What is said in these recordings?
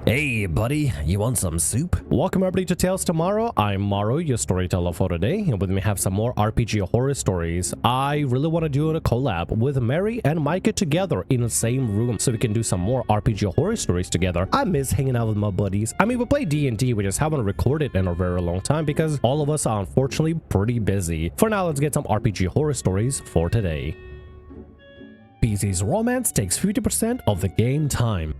Hey buddy, you want some soup? Welcome everybody to Tales Tomorrow. I'm Morrow, your storyteller for today, and with me have some more RPG horror stories. I really want to do a collab with Mary and NIKKE together in the same room so we can do some more RPG horror stories together. I miss hanging out with my buddies. I mean, we play D&D, we just haven't recorded in a very long time because all of us are unfortunately pretty busy. For now, let's get some RPG horror stories for today. PC's romance takes 50% of the game time.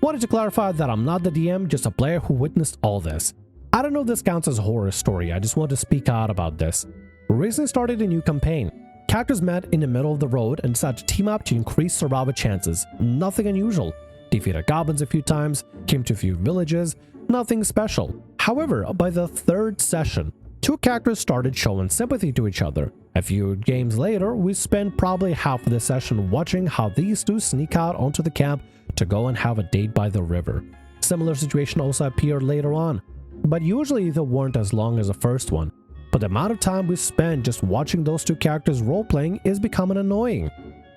Wanted to clarify that I'm not the DM, just a player who witnessed all this. I don't know if this counts as a horror story, I just want to speak out about this. We recently started a new campaign. Characters met in the middle of the road and decided to team up to increase survival chances. Nothing unusual. Defeated goblins a few times, came to a few villages, nothing special. However, by the third session, two characters started showing sympathy to each other. A few games later, we spent probably half of the session watching how these two sneak out onto the camp to go and have a date by the river. Similar situation also appeared later on, but usually they weren't as long as the first one. But the amount of time we spend just watching those two characters role-playing is becoming annoying.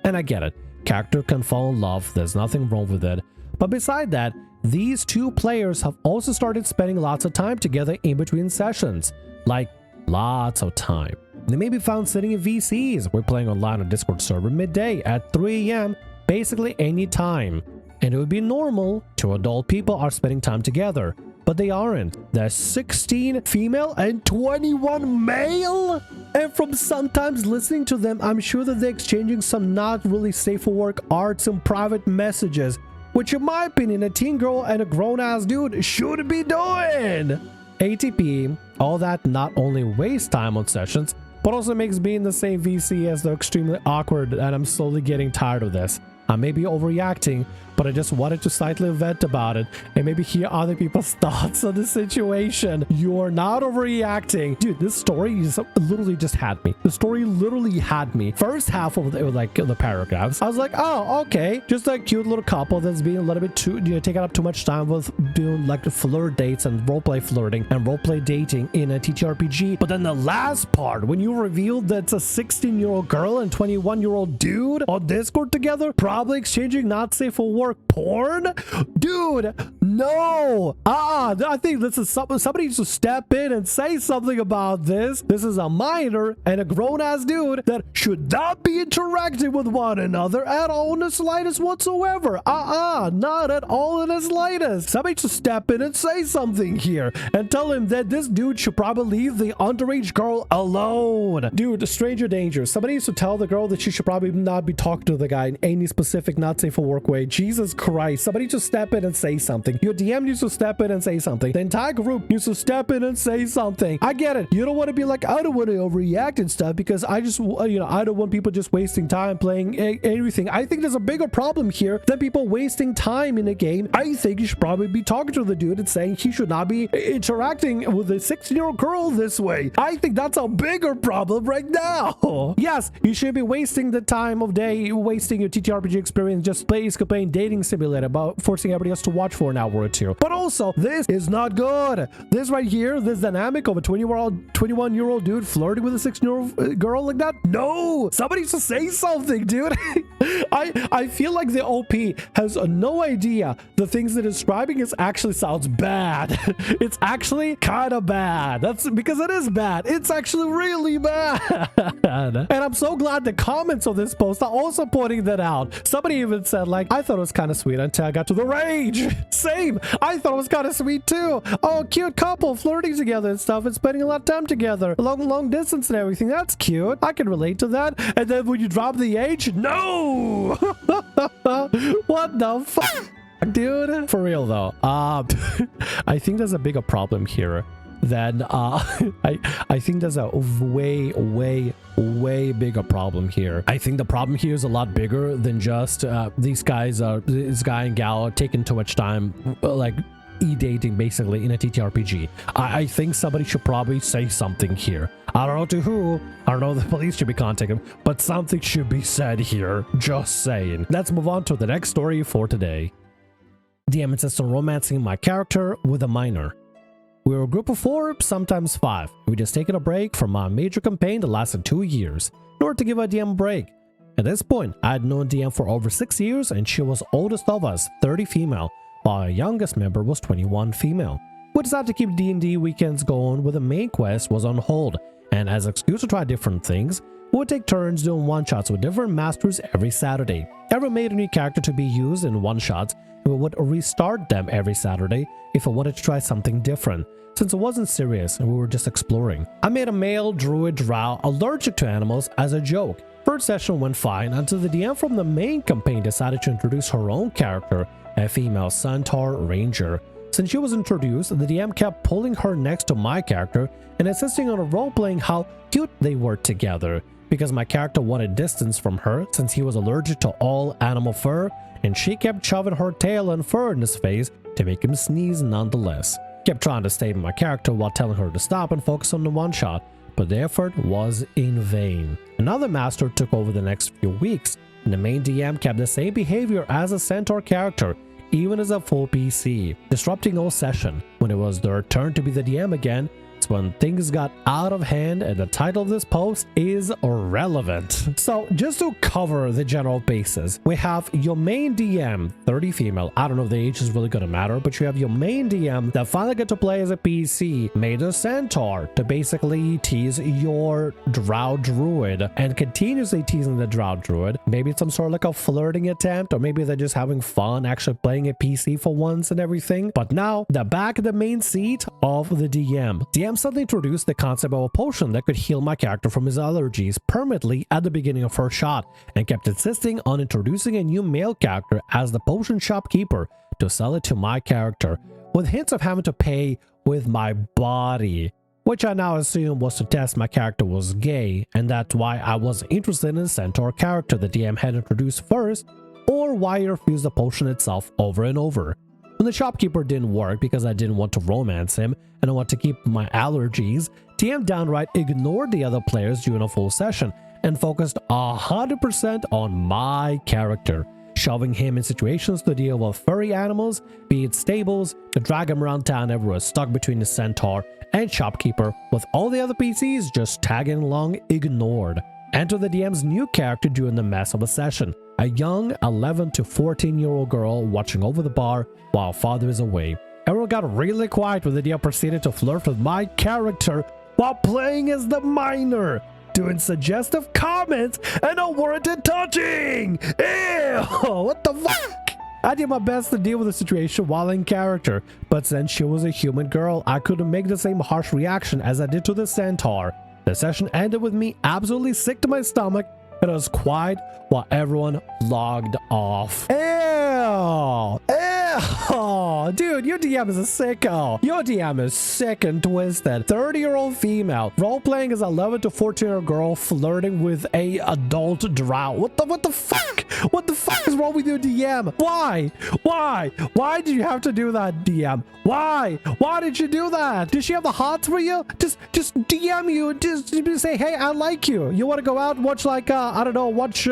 And I get it, character can fall in love, there's nothing wrong with it. But beside that, these two players have also started spending lots of time together in between sessions. Like, lots of time. They may be found sitting in VCs. We're playing online on Discord server midday at 3 AM, basically any time. And it would be normal, two adult people are spending time together, but they aren't. There's 16 female and 21 male. And from sometimes listening to them, I'm sure that they're exchanging some not really safe for work arts and private messages, which in my opinion, a teen girl and a grown-ass dude should be doing. ATP, all that not only wastes time on sessions, but also makes being in the same VC as they're extremely awkward, and I'm slowly getting tired of this. I may be overreacting, but I just wanted to slightly vent about it and maybe hear other people's thoughts on the situation. You are not overreacting. Dude, this story literally just had me. The story literally had me. First half of the paragraphs, I was like, oh, okay. Just a cute little couple that's being a little bit too, taking up too much time with doing like flirt dates and roleplay flirting and roleplay dating in a TTRPG. But then the last part, when you revealed that it's a 16-year-old girl and 21-year-old dude on Discord together, probably exchanging not safe for work porn? Dude, no. I think this is somebody needs to step in and say something about this. This is a minor and a grown-ass dude that should not be interacting with one another at all in the slightest whatsoever. Not at all in the slightest. Somebody should step in and say something here and tell him that this dude should probably leave the underage girl alone. Dude, stranger danger. Somebody needs to tell the girl that she should probably not be talking to the guy in any specific not safe for work way. Jesus Christ, somebody just step in and say something. Your DM needs to step in and say something. The entire group needs to step in and say something. I get it. You don't want to be like, I don't want to overreact and stuff because I just, I don't want people just wasting time playing everything. I think there's a bigger problem here than people wasting time in a game. I think you should probably be talking to the dude and saying he should not be interacting with a 16-year-old girl this way. I think that's a bigger problem right now. Yes, you should be wasting the time of day, wasting your TTRPG experience just playing dating simulator about forcing everybody else to watch for an hour or two. But also, this is not good. This right here, this dynamic of a 21-year-old dude flirting with a 16-year-old girl like that. No, somebody should say something, dude. I feel like the OP has no idea the things they're describing actually sounds bad. It's actually kind of bad. That's because it is bad. It's actually really bad. And I'm so glad the comments on this post are also pointing that out. Somebody even said, like, I thought it was kind of sweet until I got to the rage. Same. I thought it was kind of sweet too. Oh, cute couple flirting together and stuff and spending a lot of time together. Long distance and everything. That's cute. I can relate to that. And then when you drop the age, no. What the fuck, dude? For real though. I think there's a bigger problem here. Then I think there's a way bigger problem here. I think the problem here is a lot bigger than just this guy and gal are taking too much time like e-dating basically in a TTRPG. I think somebody should probably say something here. I don't know to who. I don't know if the police should be contacting, but something should be said here. Just saying. Let's move on to the next story for today. DM insists on romancing my character with a minor. We were a group of 4, sometimes 5. We just taken a break from our major campaign that lasted 2 years in order to give our DM a break. At this point, I had known DM for over 6 years and she was oldest of us, 30 female, while our youngest member was 21 female. We decided to keep D&D weekends going where the main quest was on hold, and as an excuse to try different things, we would take turns doing one-shots with different masters every Saturday. Everyone made a new character to be used in one-shots, and we would restart them every Saturday if I wanted to try something different, since it wasn't serious and we were just exploring. I made a male druid drow allergic to animals as a joke. First session went fine until the DM from the main campaign decided to introduce her own character, a female centaur ranger. Since she was introduced, the DM kept pulling her next to my character and insisting on role-playing how cute they were together, because my character wanted distance from her since he was allergic to all animal fur, and she kept shoving her tail and fur in his face to make him sneeze nonetheless. Kept trying to stay with my character while telling her to stop and focus on the one-shot, but the effort was in vain. Another master took over the next few weeks, and the main DM kept the same behavior as a centaur character, even as a full PC, disrupting all session. When it was their turn to be the DM again, it's when things got out of hand, and the title of this post is irrelevant. So just to cover the general basis, we have your main DM, 30 female. I don't know if the age is really gonna matter, but you have your main DM that finally got to play as a PC, made a centaur to basically tease your drow druid and continuously teasing the drow druid. Maybe it's some sort of like a flirting attempt, or maybe they're just having fun actually playing a PC for once and everything. But now they're back at the main seat of the DM. DM suddenly introduced the concept of a potion that could heal my character from his allergies permanently at the beginning of her shot, and kept insisting on introducing a new male character as the potion shopkeeper to sell it to my character, with hints of having to pay with my body, which I now assume was to test my character was gay, and that's why I wasn't interested in the centaur character the DM had introduced first, or why he refused the potion itself over and over. When the shopkeeper didn't work because I didn't want to romance him and I want to keep my allergies, DM downright ignored the other players during a full session and focused 100% on my character, shoving him in situations to deal with furry animals, be it stables, to drag him around town everywhere stuck between the centaur and shopkeeper, with all the other PCs just tagging along ignored. Enter the DM's new character during the mess of a session, a young 11 to 14-year-old girl watching over the bar while father is away. Everyone got really quiet when the DM proceeded to flirt with my character while playing as the minor, doing suggestive comments and unwarranted touching. Ew, what the fuck? I did my best to deal with the situation while in character, but since she was a human girl, I couldn't make the same harsh reaction as I did to the centaur. The session ended with me absolutely sick to my stomach, and I was quiet while everyone logged off. Ew! Ew! Dude, your DM is a sicko. Your DM is sick and twisted. 30-year-old female role-playing as 11 to 14-year-old girl flirting with a adult drow. What the fuck? What the fuck is wrong with your DM? Why? Why? Why did you have to do that, DM? Why? Why did you do that? Did she have the hots for you? Just DM you. Just say, hey, I like you. You want to go out and watch like, I don't know, watch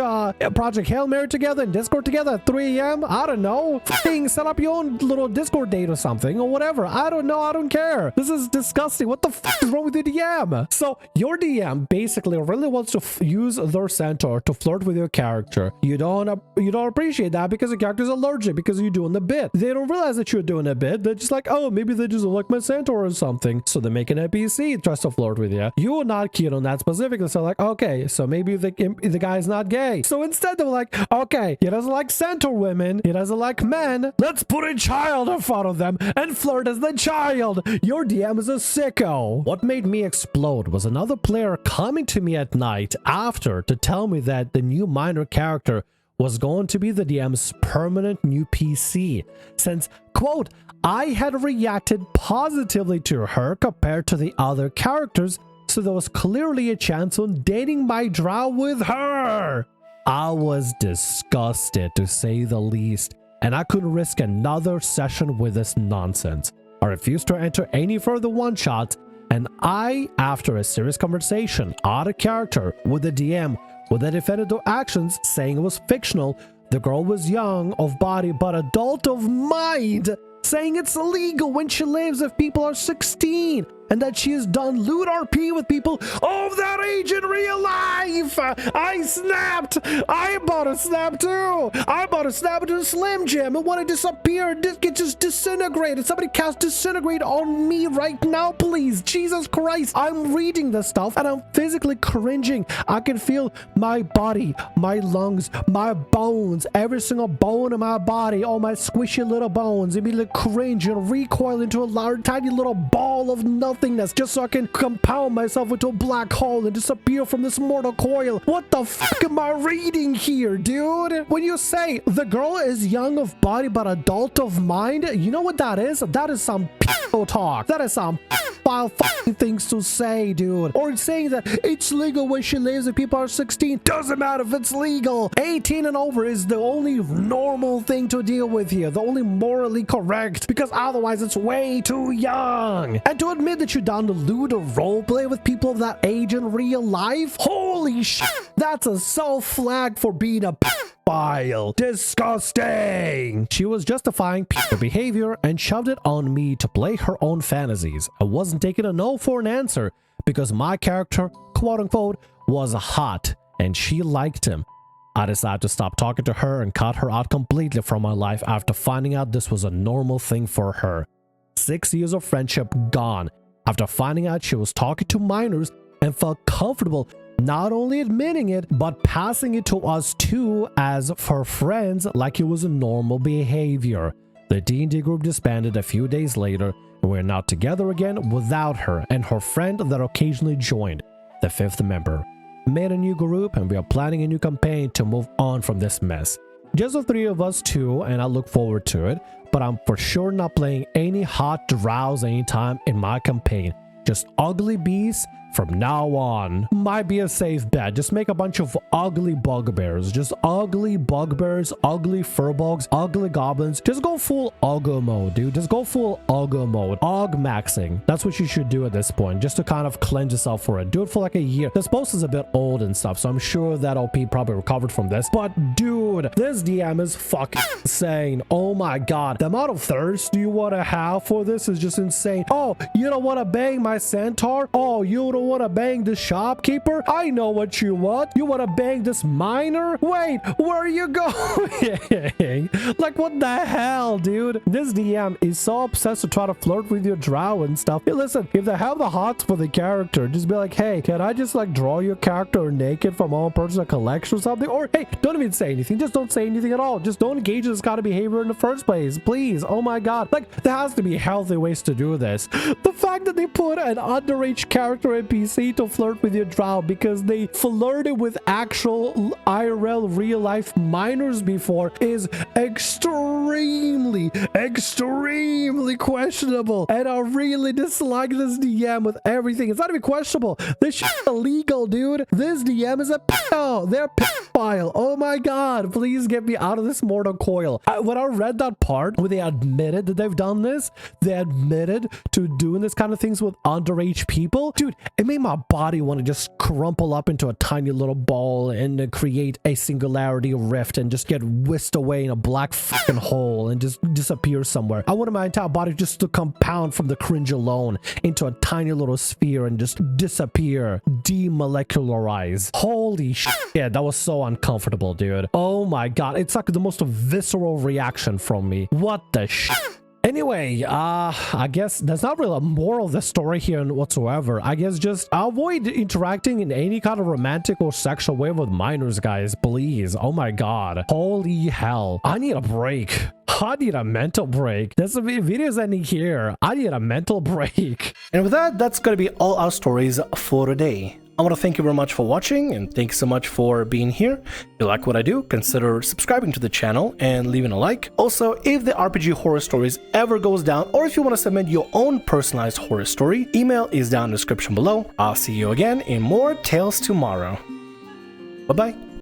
Project Hail Mary together and Discord together at 3 a.m.? I don't know. Fucking set up your own little Discord date or something or whatever. I don't know. I don't care. This is disgusting. What the fuck is wrong with your DM? So your DM basically really wants to use their centaur to flirt with your character. You don't appreciate that because the character's allergic because you're doing the bit. They don't realize that you're doing a bit. They're just like, oh, maybe they just like my centaur or something. So they make an NPC tries to flirt with you. You are not keen on that specifically. So like, okay, so maybe the guy's not gay. So instead they're like, okay, he doesn't like centaur women. He doesn't like men. Let's put a child in front of them and flirt as the child. Your DM is a sicko. What made me explode was another player coming to me at night after to tell me that the new minor character was going to be the DM's permanent new PC, since, quote, I had reacted positively to her compared to the other characters, so there was clearly a chance on dating my drow with her. I was disgusted, to say the least, and I couldn't risk another session with this nonsense. I refused to enter any further one-shots, and I, after a serious conversation out of character with the DM, with the defended their actions, saying it was fictional, the girl was young of body but adult of mind, saying it's illegal when she lives if people are 16, and that she has done lewd RP with people of that age in real life. I snapped. I about to snap too. I about to snap into a Slim Jim and want to disappear. Get just disintegrated. Somebody cast disintegrate on me right now, please. Jesus Christ. I'm reading this stuff and I'm physically cringing. I can feel my body, my lungs, my bones, every single bone in my body, all my squishy little bones immediately cringe and recoil into a large, tiny little ball of nothingness just so I can compound myself into a black hole and disappear from this mortal coil. What the fuck am I reading here, dude? When you say the girl is young of body but adult of mind, you know what that is? That is some pedo talk. That is some pedophile fucking things to say, dude. Or saying that it's legal where she lives if people are 16. Doesn't matter if it's legal. 18 and over is the only normal thing to deal with here. The only morally correct, because otherwise it's way too young. And to admit that you down to lewd or roleplay with people of that age in real life, holy shit, that's a self-flag for being a pedophile. Disgusting. She was justifying pedo behavior and shoved it on me to play her own fantasies. I wasn't taking a no for an answer because my character, quote unquote, was hot and she liked him. I decided to stop talking to her and cut her out completely from my life after finding out this was a normal thing for her. 6 years of friendship gone after finding out she was talking to minors and felt comfortable not only admitting it, but passing it to us too as for friends like it was a normal behavior. The D&D group disbanded a few days later, and we're now together again without her and her friend that occasionally joined, the 5th member. Made a new group and we are planning a new campaign to move on from this mess. Just the 3 of us too, and I look forward to it, but I'm for sure not playing any hot drows anytime in my campaign. Just ugly beasts from now on. Might be a safe bet. Just make a bunch of ugly bugbears. Just ugly bugbears, ugly furbolgs, ugly goblins. Just go full Ogre mode, dude. Just go full Ogre mode. Og maxing. That's what you should do at this point, just to kind of cleanse yourself for it. Do it for like a year. This post is a bit old and stuff, so I'm sure that OP probably recovered from this. But dude, this DM is fucking insane. Oh my god. The amount of thirst you want to have for this is just insane. Oh, you don't want to bang my centaur? Oh, you don't want to bang the shopkeeper? I know what you want. You want to bang this miner? Wait, where are you going? Like, what the hell, dude? This DM is so obsessed to try to flirt with your drow and stuff. Hey, listen, if they have the hots for the character, just be like, hey, can I just like draw your character naked from my own personal collection or something? Or hey, don't even say anything. Just don't say anything at all. Just don't engage in this kind of behavior in the first place, please. Oh my god. Like, there has to be healthy ways to do this. The fact that they put an underage character NPC to flirt with your drow because they flirted with actual IRL real life minors before is extremely questionable, and I really dislike this DM with everything. It's not even questionable. This shit is illegal, dude. This DM is a pedo. They're pedophile. Oh my god, please get me out of this mortal coil. When I read that part where they admitted that they've done this, they admitted to doing this kind of things with underage people, dude, it made my body want to just crumple up into a tiny little ball and create a singularity rift and just get whisked away in a black fucking hole and just disappear somewhere. I wanted my entire body just to compound from the cringe alone into a tiny little sphere and just disappear, demolecularize. Holy shit, yeah, that was so uncomfortable, dude. Oh my god, it's like the most visceral reaction from me. What the shit? Anyway, I guess there's not really a moral of the story here whatsoever. I guess just avoid interacting in any kind of romantic or sexual way with minors, guys, please. Oh my god. Holy hell. I need a break. I need a mental break. There's some videos ending here. I need a mental break. And with that, that's gonna be all our stories for today. I want to thank you very much for watching, and thanks so much for being here. If you like what I do, consider subscribing to the channel and leaving a like. Also, if the RPG Horror Stories ever goes down, or if you want to submit your own personalized horror story, email is down in the description below. I'll see you again in more Tales Tomorrow. Bye-bye.